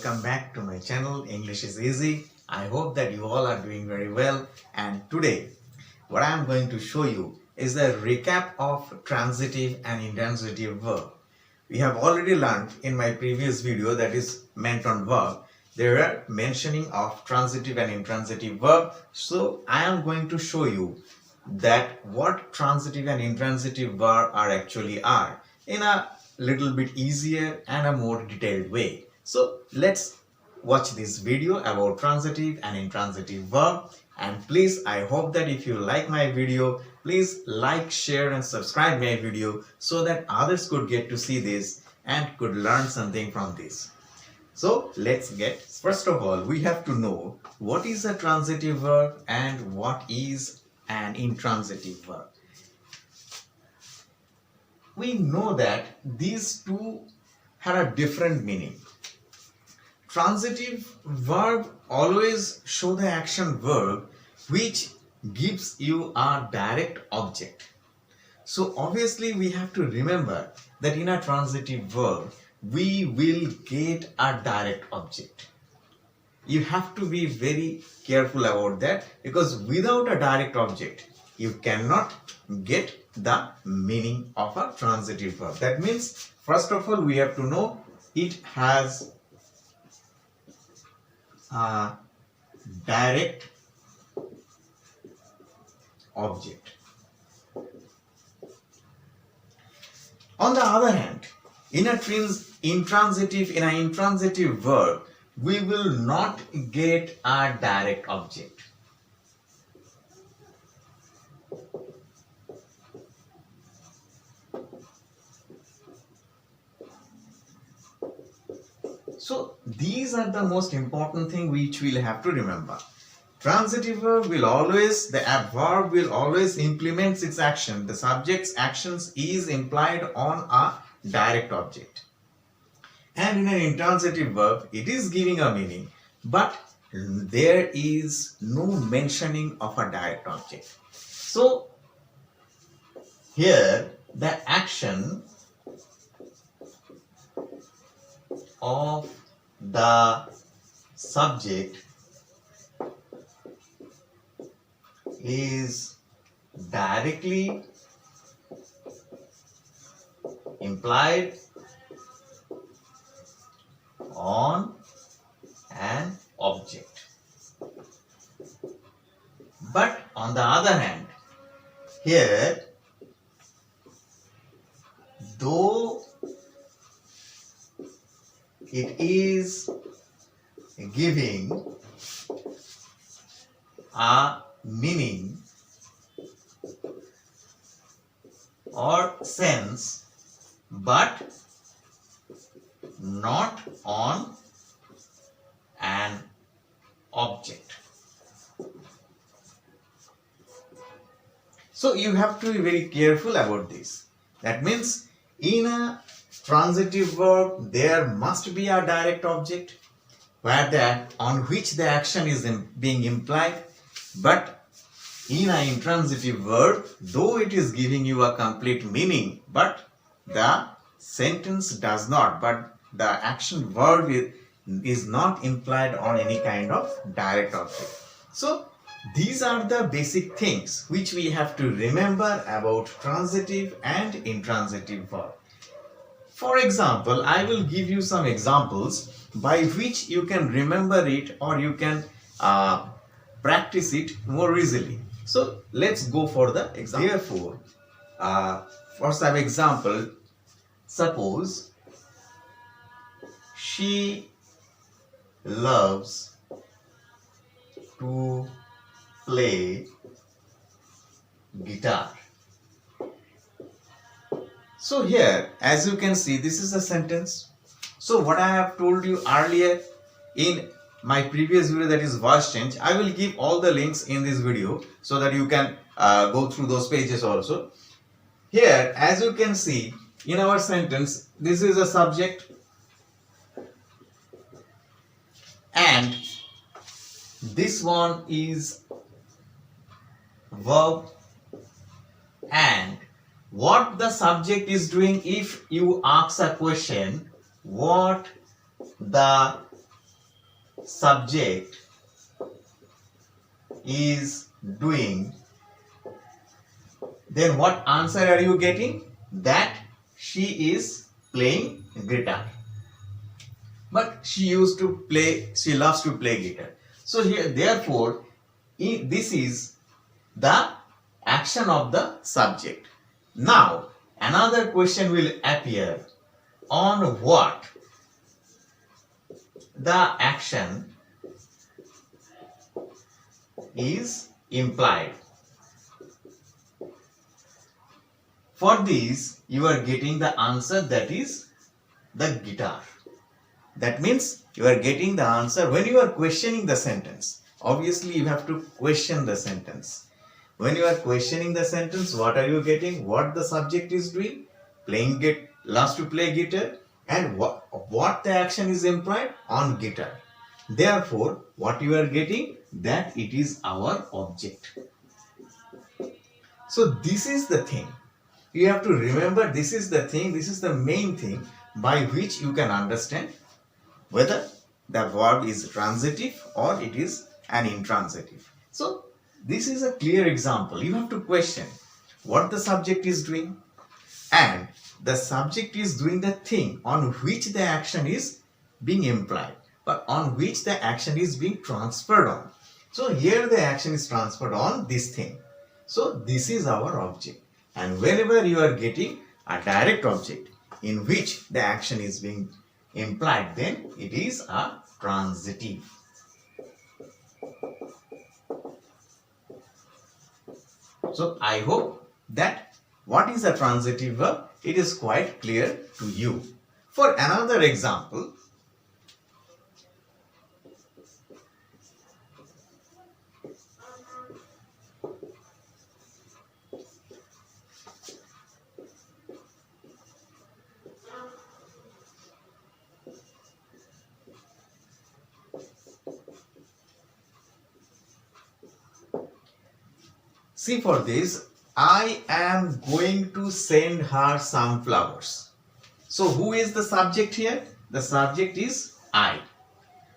welcome back to my channel English is Easy. I hope that you all are doing very well, and today what I am going to show you is a recap of transitive and intransitive verb. We have already learned in my previous video, that is meant on verb, there are mentioning of transitive and intransitive verb. So I am going to show you that what transitive and intransitive verb are actually are in a little bit easier and a more detailed way. So let's watch this video about transitive and intransitive verb. And please, I hope that if you like my video, please like, share and subscribe my video so that others could get to see this and could learn something from this. So let's get, first of all, we have to know what is a transitive verb and what is an intransitive verb. We know that these two have a different meaning. Transitive verb always show the action verb which gives you a direct object. So obviously we have to remember that in a transitive verb we will get a direct object. You have to be very careful about that, because without a direct object you cannot get the meaning of a transitive verb. That means, first of all, we have to know it has a direct object. On the other hand, in an intransitive verb, we will not get a direct object. So these are the most important thing which we'll have to remember. Transitive verb will always, the verb will always implement its action. The subject's actions is implied on a direct object. And in an intransitive verb, it is giving a meaning, but there is no mentioning of a direct object. So here the action of the subject is directly implied on an object. But on the other hand, here, though it is giving a meaning or sense, but not on an object. So you have to be very careful about this. That means in a transitive verb there must be a direct object on which the action is being implied, but in an intransitive verb, though it is giving you a complete meaning, but the sentence does not, but the action verb is not implied on any kind of direct object. So these are the basic things which we have to remember about transitive and intransitive verb. For example, I will give you some examples by which you can remember it, or you can practice it more easily. So let's go for the example. Therefore, for some example, suppose she loves to play guitar. So here, as you can see, this is a sentence. So what I have told you earlier in my previous video, that is voice change, I will give all the links in this video so that you can go through those pages also. Here, as you can see in our sentence, this is a subject and this one is verb, and what the subject is doing, if you ask a question, what the subject is doing, then what answer are you getting? That she is playing guitar. But she loves to play guitar. So here, therefore, this is the action of the subject. Now, another question will appear, on what the action is implied. For this, you are getting the answer, that is the guitar. That means you are getting the answer when you are questioning the sentence. Obviously, you have to question the sentence. When you are questioning the sentence, what are you getting? What the subject is doing? Loves to play guitar. And what the action is implied? On guitar. Therefore, what you are getting? That it is our object. So this is the thing. You have to remember, this is the thing, this is the main thing by which you can understand whether the verb is transitive or it is an intransitive. So this is a clear example. You have to question what the subject is doing, and the subject is doing the thing on which the action is being implied, but on which the action is being transferred on. So here the action is transferred on this thing. So this is our object. And whenever you are getting a direct object in which the action is being implied, then it is a transitive. So I hope that what is a transitive verb, it is quite clear to you. For another example, see, for this, I am going to send her some flowers. So who is the subject here? The subject is I.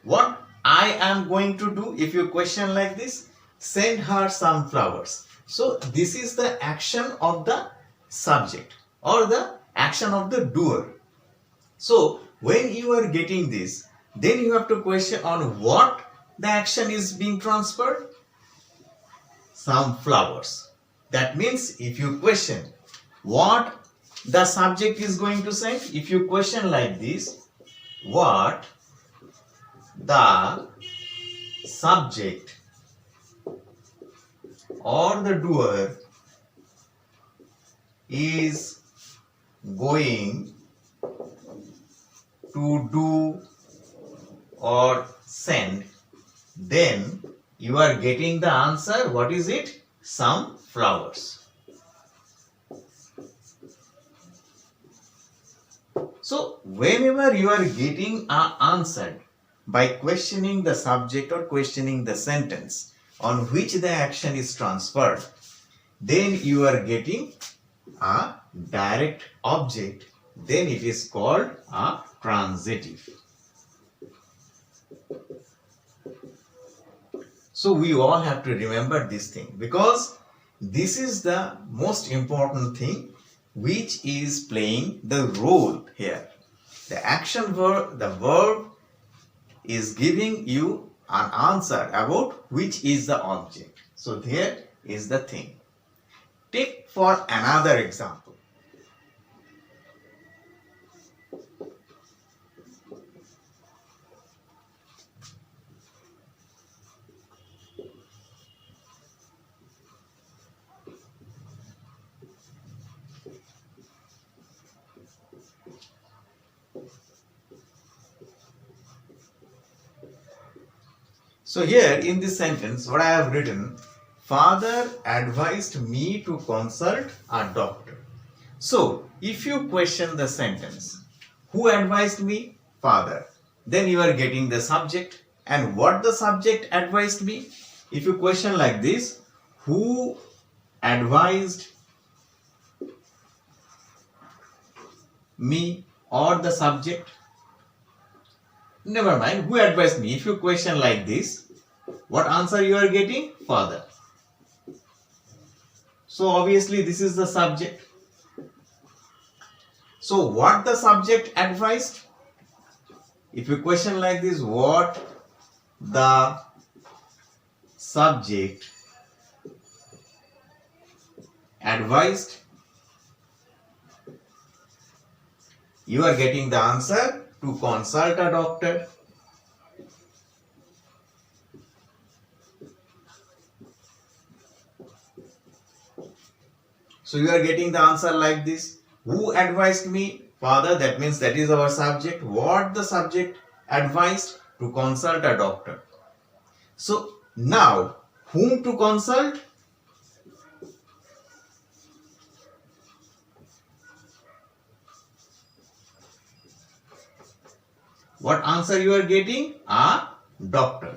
What I am going to do, if you question like this, send her some flowers. So this is the action of the subject or the action of the doer. So when you are getting this, then you have to question on what the action is being transferred. Some flowers. That means if you question what the subject is going to send, if you question like this, what the subject or the doer is going to do or send, then you are getting the answer. What is it? Some flowers. So whenever you are getting an answer by questioning the subject or questioning the sentence on which the action is transferred, then you are getting a direct object. Then it is called a transitive. So we all have to remember this thing, because this is the most important thing which is playing the role here. The action verb, the verb is giving you an answer about which is the object. So there is the thing. Take for another example. So here in this sentence, what I have written, father advised me to consult a doctor. So if you question the sentence, who advised me? Father. Then you are getting the subject. And what the subject advised me? If you question like this, who advised me, or the subject? never mind, who advised me? If you question like this, what answer you are getting? Father. So obviously this is the subject. So what the subject advised? If you question like this, what the subject advised, you are getting the answer to consult a doctor. So you are getting the answer like this. Who advised me? Father. That means that is our subject. What the subject advised? To consult a doctor. So now, whom to consult? What answer you are getting? A doctor.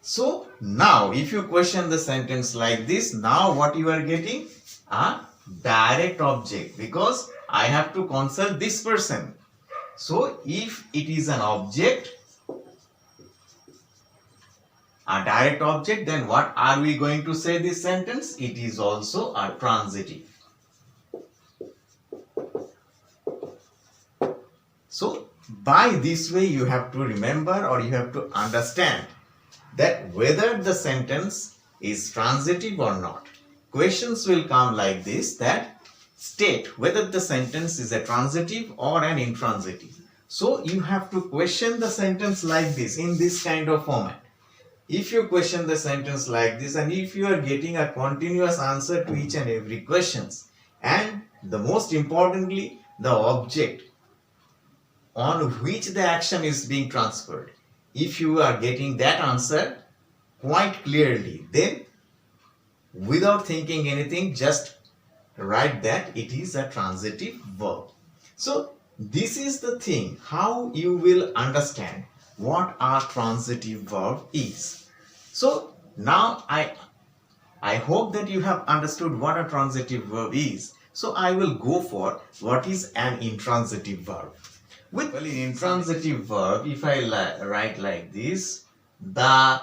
So now if you question the sentence like this, now what you are getting? A direct object, because I have to consult this person. So if it is an object, a direct object, then what are we going to say this sentence? It is also a transitive. So by this way you have to remember, or you have to understand, that whether the sentence is transitive or not. Questions will come like this, that state whether the sentence is a transitive or an intransitive. So you have to question the sentence like this, in this kind of format. If you question the sentence like this, and if you are getting a continuous answer to each and every questions, and the most importantly, the object on which the action is being transferred, if you are getting that answer quite clearly, then without thinking anything, just write that it is a transitive verb. So this is the thing, how you will understand what a transitive verb is. So now I hope that you have understood what a transitive verb is. So I will go for what is an intransitive verb. With an intransitive verb, if I write like this, the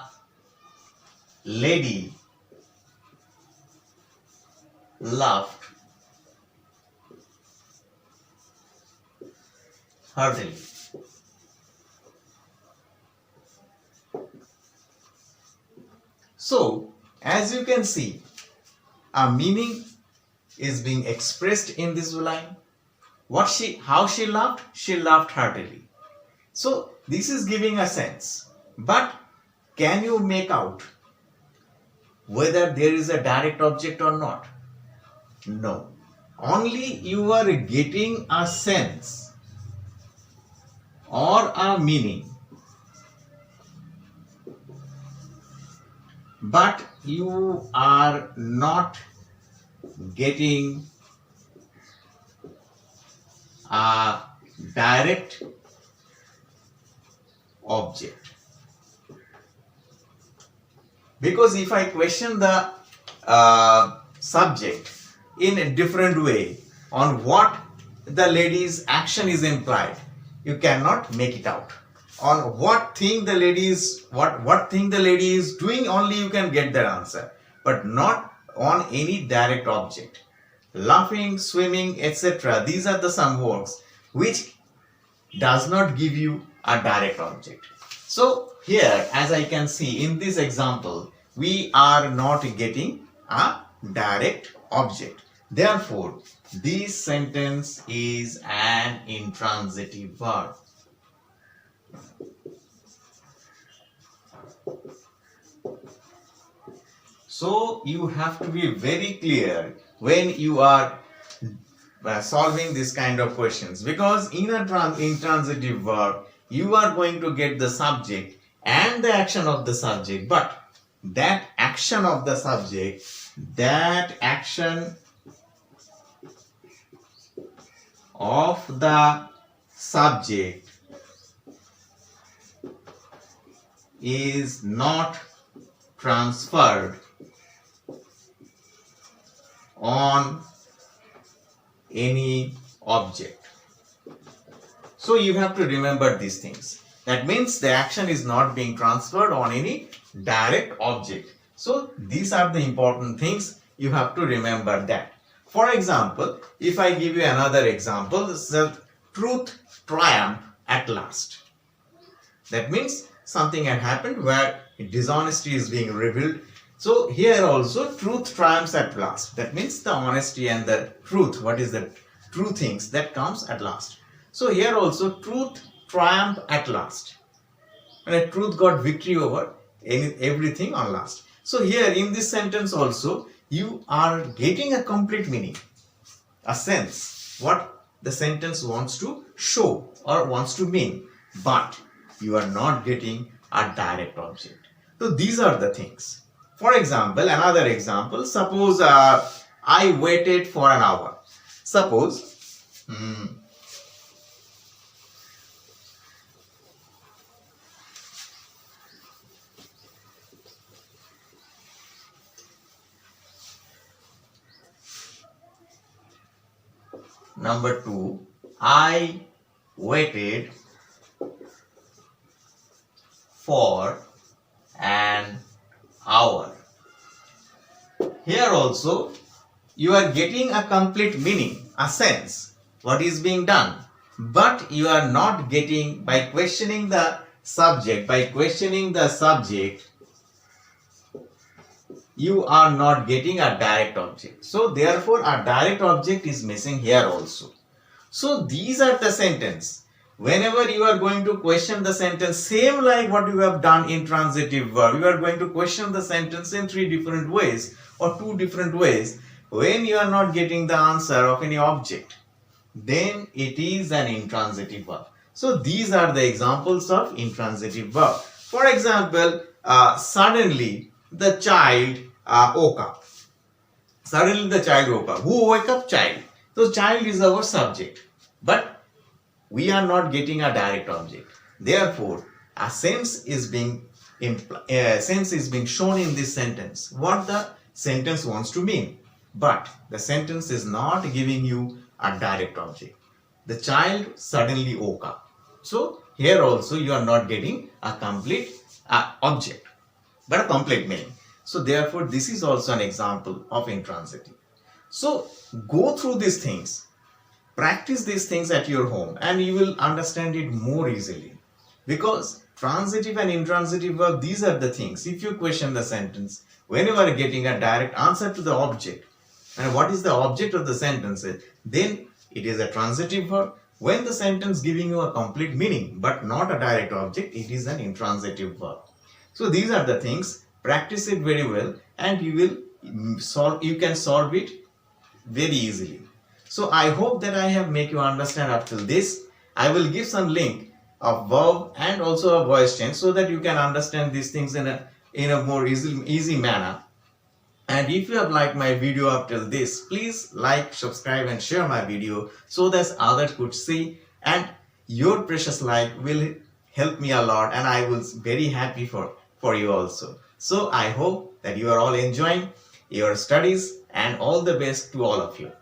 lady laughed heartily. So as you can see, a meaning is being expressed in this line. How she laughed? She laughed heartily. So this is giving a sense. But can you make out whether there is a direct object or not? No. Only you are getting a sense or a meaning, but you are not getting a direct object. Because if I question the subject in a different way on what the lady's action is implied, you cannot make it out. On what thing the lady is doing, only you can get that answer, but not on any direct object. Laughing, swimming, etc. These are the some words which does not give you a direct object. So here, as I can see in this example, we are not getting a direct object. Therefore, this sentence is an intransitive verb. So you have to be very clear when you are solving this kind of questions, because in a intransitive verb you are going to get the subject and the action of the subject, but that action of the subject, that action of the subject is not transferred on any object. So you have to remember these things. That means the action is not being transferred on any direct object. So these are the important things you have to remember that. For example, if I give you another example, this is the truth triumph at last. That means something had happened where dishonesty is being revealed. So here also truth triumphs at last. That means the honesty and the truth, what is the true things that comes at last. So here also truth triumph at last. And truth got victory over everything on last. So here in this sentence also you are getting a complete meaning, a sense, what the sentence wants to show or wants to mean, but you are not getting a direct object. So these are the things. For example, another example, suppose I waited for an hour. Suppose number 2, I waited for an hour. Here also you are getting a complete meaning, a sense, what is being done, but you are not getting, by questioning the subject, you are not getting a direct object. So therefore a direct object is missing here also. So these are the sentence. Whenever you are going to question the sentence, same like what you have done in transitive verb, you are going to question the sentence in 3 different ways or 2 different ways. When you are not getting the answer of any object, then it is an intransitive verb. So these are the examples of intransitive verb. For example, suddenly the child woke up. Suddenly the child woke up. Who woke up? Child. So child is our subject. But we are not getting a direct object. Therefore, a sense is being shown in this sentence, what the sentence wants to mean. But the sentence is not giving you a direct object. The child suddenly woke up. So here also you are not getting a complete object, but a complete meaning. So therefore this is also an example of intransitive. So go through these things. Practice these things at your home and you will understand it more easily. Because transitive and intransitive verb, these are the things. If you question the sentence, when you are getting a direct answer to the object, and what is the object of the sentence, then it is a transitive verb. When the sentence giving you a complete meaning but not a direct object, it is an intransitive verb. So these are the things. Practice it very well and you can solve it very easily. So I hope that I have make you understand up till this. I will give some link of verb and also a voice change so that you can understand these things in a more easy manner. And if you have liked my video up till this, please like, subscribe and share my video so that others could see, and your precious like will help me a lot and I was very happy for you also. So I hope that you are all enjoying your studies and all the best to all of you.